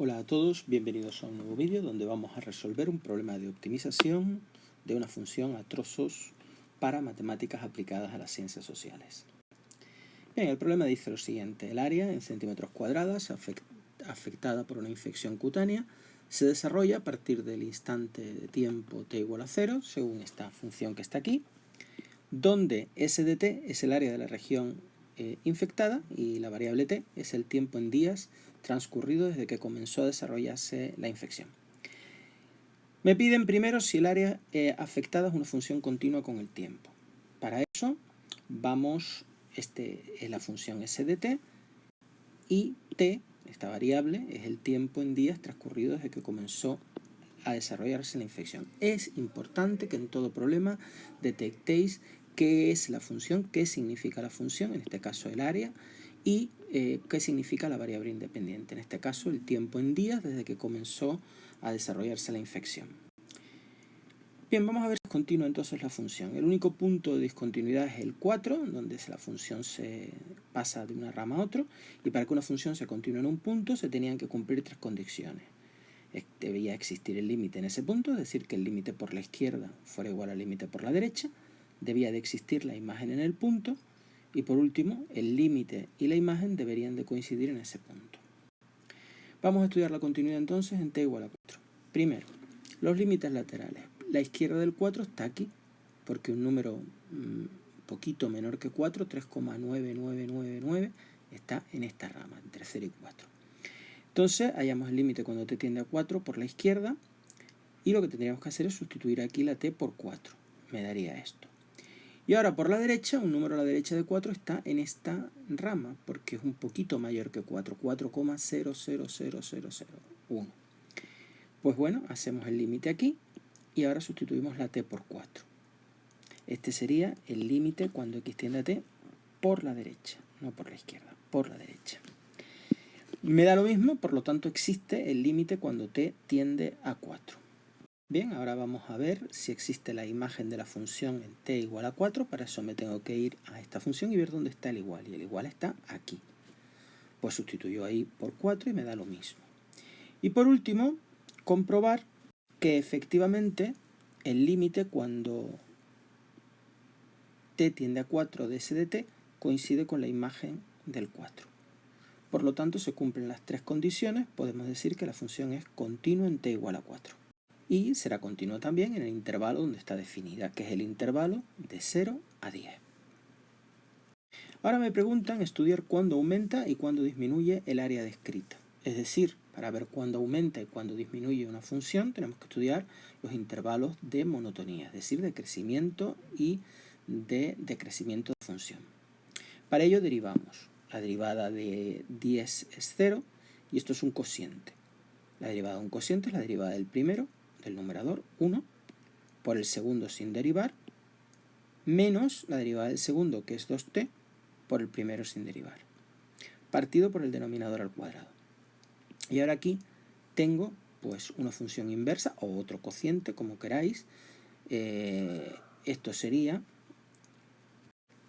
Hola a todos, bienvenidos a un nuevo vídeo donde vamos a resolver un problema de optimización de una función a trozos para matemáticas aplicadas a las ciencias sociales. Bien, el problema dice lo siguiente: el área en centímetros cuadrados afectada por una infección cutánea se desarrolla a partir del instante de tiempo t igual a 0, según esta función que está aquí, donde s de t es el área de la región infectada y la variable t es el tiempo en días transcurrido desde que comenzó a desarrollarse la infección. Me piden primero si el área afectada es una función continua con el tiempo. Para eso vamos, es la función s de t y t, esta variable, es el tiempo en días transcurrido desde que comenzó a desarrollarse la infección. Es importante que en todo problema detectéis qué es la función, qué significa la función, en este caso el área, y qué significa la variable independiente, en este caso el tiempo en días desde que comenzó a desarrollarse la infección. Bien, vamos a ver si es continua entonces la función. El único punto de discontinuidad es el 4, donde la función se pasa de una rama a otra, y para que una función sea continua en un punto se tenían que cumplir tres condiciones. Debía existir el límite en ese punto, es decir, que el límite por la izquierda fuera igual al límite por la derecha, debía de existir la imagen en el punto, y por último, el límite y la imagen deberían de coincidir en ese punto. Vamos a estudiar la continuidad entonces en t igual a 4. Primero, los límites laterales. La izquierda del 4 está aquí, porque un número poquito menor que 4, 3,9999, está en esta rama, entre 0 y 4. Entonces, hallamos el límite cuando t tiende a 4 por la izquierda, y lo que tendríamos que hacer es sustituir aquí la t por 4. Me daría esto. Y ahora por la derecha, un número a la derecha de 4 está en esta rama, porque es un poquito mayor que 4, 4,000001. Pues bueno, hacemos el límite aquí, y ahora sustituimos la t por 4. Este sería el límite cuando x tiende a t por la derecha, no por la izquierda, por la derecha. Me da lo mismo, por lo tanto existe el límite cuando t tiende a 4. Bien, ahora vamos a ver si existe la imagen de la función en t igual a 4. Para eso me tengo que ir a esta función y ver dónde está el igual. Y el igual está aquí. Pues sustituyo ahí por 4 y me da lo mismo. Y por último, comprobar que efectivamente el límite cuando t tiende a 4 de s de t coincide con la imagen del 4. Por lo tanto, se cumplen las tres condiciones, podemos decir que la función es continua en t igual a 4. Y será continua también en el intervalo donde está definida, que es el intervalo de 0 a 10. Ahora me preguntan estudiar cuándo aumenta y cuándo disminuye el área descrita. Es decir, para ver cuándo aumenta y cuándo disminuye una función, tenemos que estudiar los intervalos de monotonía, es decir, de crecimiento y de decrecimiento de función. Para ello derivamos. La derivada de 10 es 0 y esto es un cociente. La derivada de un cociente es la derivada del primero, del numerador, 1, por el segundo sin derivar, menos la derivada del segundo, que es 2t, por el primero sin derivar, partido por el denominador al cuadrado. Y ahora aquí tengo pues una función inversa o otro cociente, como queráis. Esto sería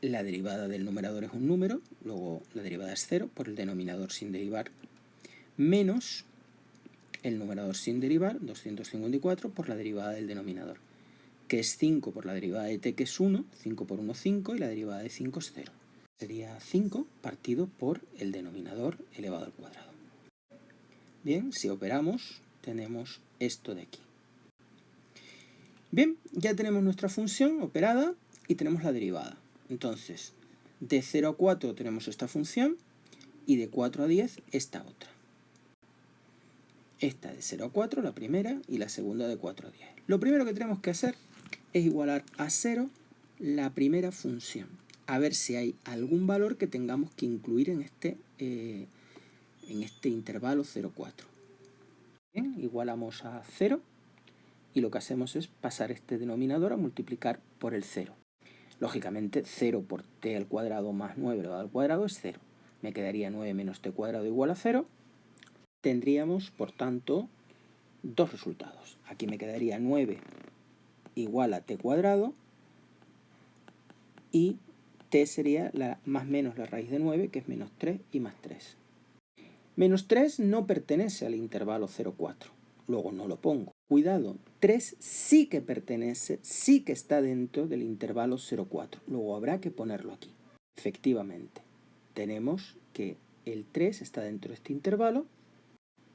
la derivada del numerador es un número, luego la derivada es 0 por el denominador sin derivar, menos el numerador sin derivar, 254, por la derivada del denominador, que es 5 por la derivada de t, que es 1, 5 por 1, 5, y la derivada de 5 es 0. Sería 5 partido por el denominador elevado al cuadrado. Bien, si operamos, tenemos esto de aquí. Bien, ya tenemos nuestra función operada y tenemos la derivada. Entonces, de 0 a 4 tenemos esta función y de 4 a 10 esta otra. Esta de 0 a 4, la primera, y la segunda de 4 a 10. Lo primero que tenemos que hacer es igualar a 0 la primera función, a ver si hay algún valor que tengamos que incluir en este intervalo 0,4. Bien, igualamos a 0 y lo que hacemos es pasar este denominador a multiplicar por el 0. Lógicamente 0 por t al cuadrado más 9 elevado al cuadrado es 0. Me quedaría 9 menos t cuadrado igual a 0. Tendríamos, por tanto, dos resultados. Aquí me quedaría 9 igual a t cuadrado y t sería más menos la raíz de 9, que es menos 3 y más 3. Menos 3 no pertenece al intervalo 0,4. Luego no lo pongo. Cuidado, 3 sí que pertenece, sí que está dentro del intervalo 0,4. Luego habrá que ponerlo aquí. Efectivamente, tenemos que el 3 está dentro de este intervalo,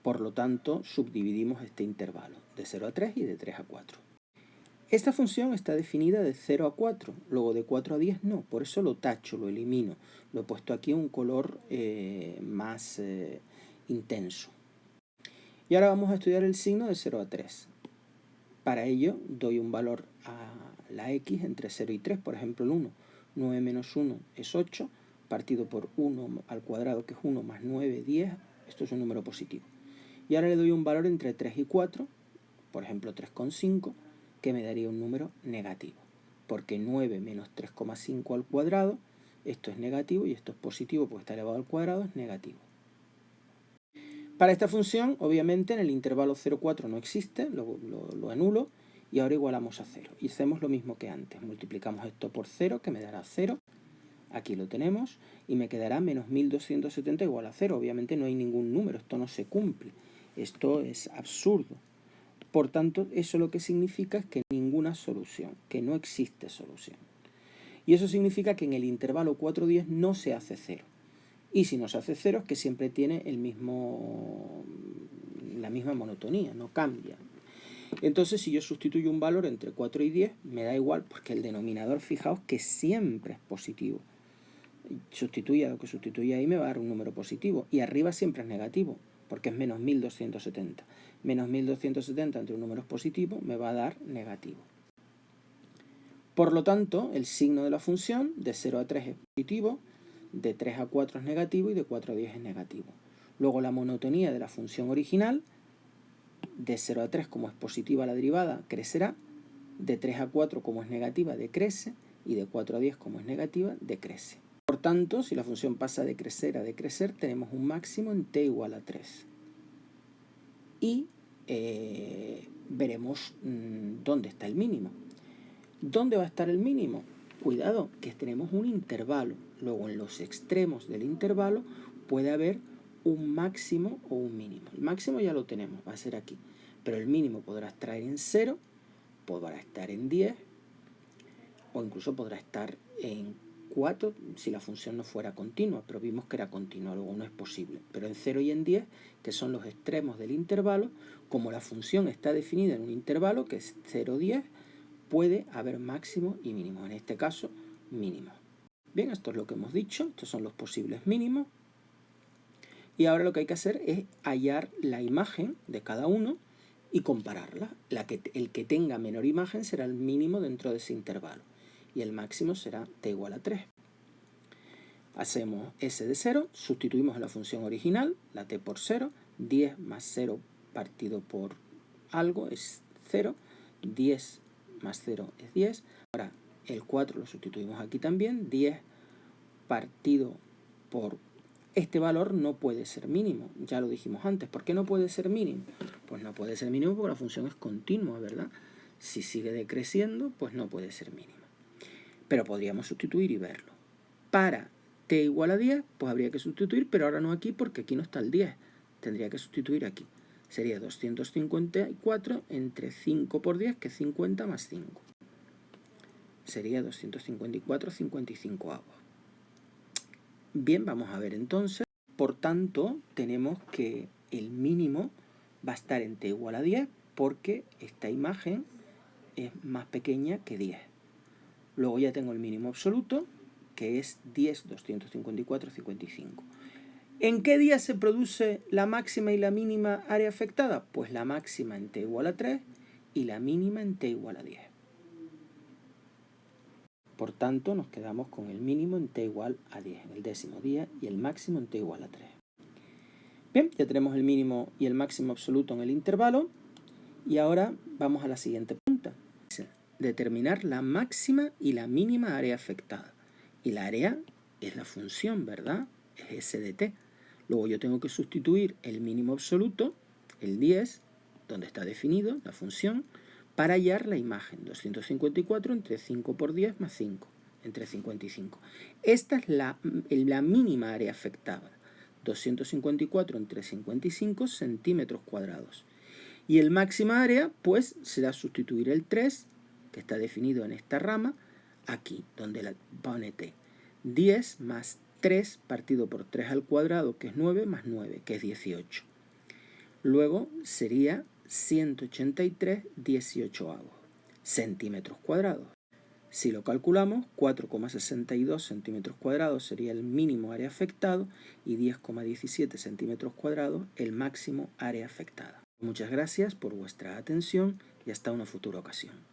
por lo tanto subdividimos este intervalo de 0 a 3 y de 3 a 4. Esta función está definida de 0 a 4, luego de 4 a 10 no, por eso lo tacho, lo elimino. Lo he puesto aquí un color más intenso. Y ahora vamos a estudiar el signo de 0 a 3. Para ello doy un valor a la x entre 0 y 3, por ejemplo el 1. 9 menos 1 es 8, partido por 1 al cuadrado, que es 1 más 9, 10. Esto es un número positivo. Y ahora le doy un valor entre 3 y 4, por ejemplo 3,5, que me daría un número negativo. Porque 9 menos 3,5 al cuadrado, esto es negativo y esto es positivo, porque está elevado al cuadrado, es negativo. Para esta función, obviamente, en el intervalo 0,4 no existe, lo anulo, y ahora igualamos a 0. Y hacemos lo mismo que antes. Multiplicamos esto por 0, que me dará 0. Aquí lo tenemos, y me quedará menos 1270 igual a 0. Obviamente no hay ningún número, esto no se cumple. Esto es absurdo. Por tanto, eso lo que significa es que ninguna solución, que no existe solución. Y eso significa que en el intervalo 4,10 no se hace 0. Y si no se hace 0 es que siempre tiene la misma monotonía, no cambia. Entonces, si yo sustituyo un valor entre 4 y 10, me da igual, porque el denominador, fijaos que siempre es positivo. Sustituya lo que sustituya ahí, me va a dar un número positivo. Y arriba siempre es negativo, porque es menos 1270. Menos 1270 entre un número positivo me va a dar negativo. Por lo tanto, el signo de la función de 0 a 3 es positivo, de 3 a 4 es negativo y de 4 a 10 es negativo. Luego la monotonía de la función original, de 0 a 3 como es positiva la derivada, crecerá, de 3 a 4 como es negativa, decrece, y de 4 a 10 como es negativa, decrece. Por tanto, si la función pasa de crecer a decrecer, tenemos un máximo en t igual a 3. Y veremos dónde está el mínimo. ¿Dónde va a estar el mínimo? Cuidado, que tenemos un intervalo. Luego, en los extremos del intervalo puede haber un máximo o un mínimo. El máximo ya lo tenemos, va a ser aquí. Pero el mínimo podrá estar en 0, podrá estar en 10, o incluso podrá estar en 4 si la función no fuera continua, pero vimos que era continua, luego no es posible. Pero en 0 y en 10, que son los extremos del intervalo, como la función está definida en un intervalo, que es 0, 10, puede haber máximo y mínimo, en este caso mínimo. Bien, esto es lo que hemos dicho, estos son los posibles mínimos. Y ahora lo que hay que hacer es hallar la imagen de cada uno y compararla. El que tenga menor imagen será el mínimo dentro de ese intervalo y el máximo será t igual a 3. Hacemos s de 0, sustituimos en la función original, la t por 0, 10 más 0 partido por algo es 0, 10 más 0 es 10. Ahora el 4 lo sustituimos aquí también, 10 partido por este valor no puede ser mínimo, ya lo dijimos antes. ¿Por qué no puede ser mínimo? Pues no puede ser mínimo porque la función es continua, ¿verdad? Si sigue decreciendo, pues no puede ser mínimo. Pero podríamos sustituir y verlo. Para t igual a 10, pues habría que sustituir, pero ahora no aquí porque aquí no está el 10. Tendría que sustituir aquí. Sería 254 entre 5 por 10, que es 50 más 5. Sería 254, 55 avos. Bien, vamos a ver entonces. Por tanto, tenemos que el mínimo va a estar en t igual a 10 porque esta imagen es más pequeña que 10. Luego ya tengo el mínimo absoluto, que es 10, 254, 55. ¿En qué día se produce la máxima y la mínima área afectada? Pues la máxima en t igual a 3 y la mínima en t igual a 10. Por tanto, nos quedamos con el mínimo en t igual a 10 en el décimo día y el máximo en t igual a 3. Bien, ya tenemos el mínimo y el máximo absoluto en el intervalo y ahora vamos a la siguiente pregunta. Determinar la máxima y la mínima área afectada. Y la área es la función, ¿verdad? Es s de t. Luego yo tengo que sustituir el mínimo absoluto, el 10, donde está definido la función, para hallar la imagen, 254 entre 5 por 10 más 5, entre 55. Esta es la mínima área afectada, 254 entre 55 centímetros cuadrados. Y el máxima área, pues, será sustituir el 3, que está definido en esta rama, aquí, donde la pone t. 10 más 3 partido por 3 al cuadrado, que es 9, más 9, que es 18. Luego sería 183/18 centímetros cuadrados. Si lo calculamos, 4,62 centímetros cuadrados sería el mínimo área afectado y 10,17 centímetros cuadrados el máximo área afectada. Muchas gracias por vuestra atención y hasta una futura ocasión.